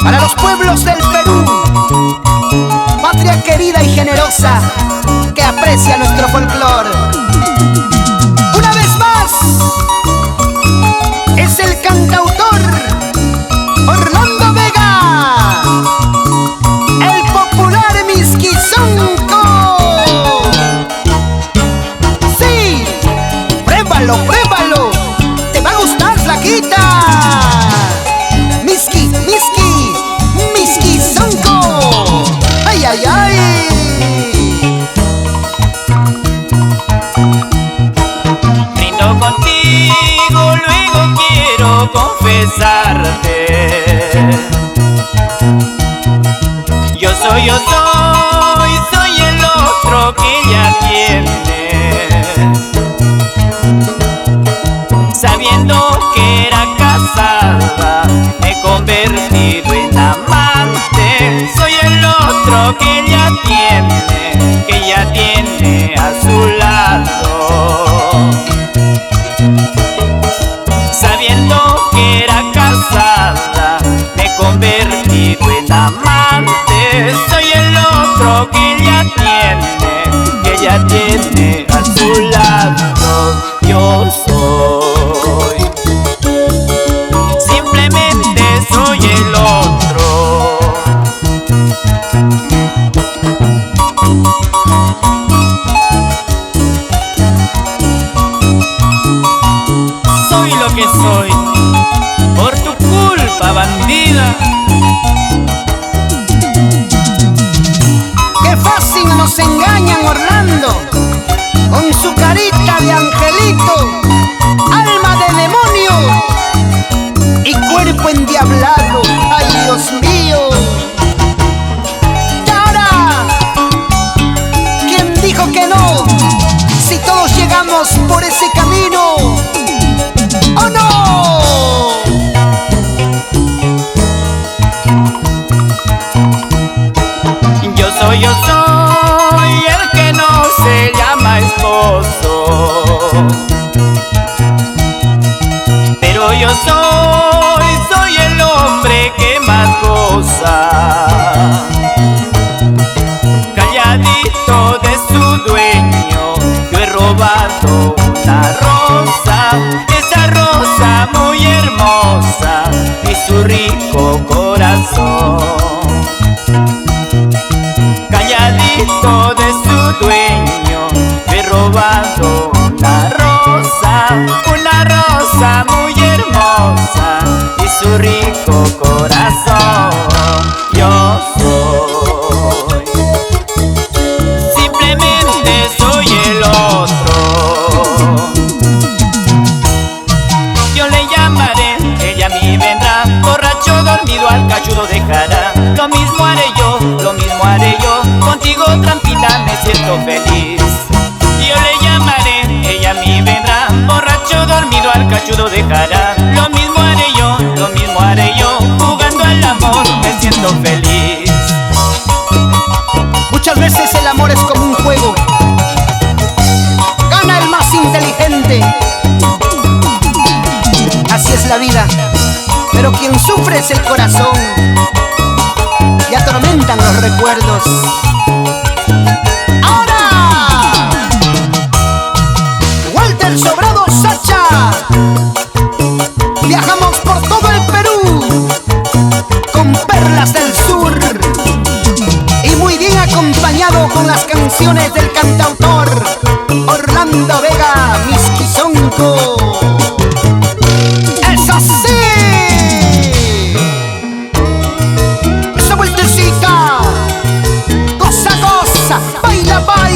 Para los pueblos del Perú, patria querida y generosa que aprecia nuestro folclor. Una vez más, es el cantautor Orlando Vega, el popular Misquizonco. Sí, pruébalo, pruébalo, te va a gustar, flaquita. Misquizonco. Ay, ay, ay. Brindo contigo, luego quiero confesarte. Yo soy el otro que ella tiene. Sabiendo que era casada, me he convertido en amante. Soy el otro que ella tiene a su lado. Sabiendo que era casada, me he convertido en amante. Soy el otro que ella tiene a su lado. Yo soy, simplemente soy el otro. Soy lo que soy, por tu culpa, bandida. Qué fácil nos engañan, Orlando, con su carita de angelito, alma de demonio y cuerpo endiablado. Ay, Dios mío. Y ahora, ¿quién dijo que no? Si todos llegamos por ese camino, ¿o no? Yo soy el que no se llama esposo, pero yo soy el hombre que más goza. Calladito de su dueño, yo he robado una rosa, esa rosa muy hermosa y su rico corazón. Calladito de su dueño, he robado una rosa muy hermosa y su rico corazón. Yo soy, simplemente soy el otro. Yo le llamaré, ella a mí vendrá, borracho dormido al cachudo dejará. Lo mismo haré yo, lo mismo haré yo, contigo trampita me siento feliz. Yo le llamaré, ella a mí vendrá, borracho dormido al cachudo dejará. Lo mismo haré yo, lo mismo haré yo, jugando al amor me siento feliz. Muchas veces el amor es como un juego, gana el más inteligente. Así es la vida, pero quien sufre es el corazón y atormentan los recuerdos. Ahora, Walter Sobrado Sacha, viajamos por todo el Perú con perlas del sur y muy bien acompañado con las canciones del cantautor Orlando Vega, Misquizonco. ¡Es así! Esa vueltecita, cosa, baila, baila.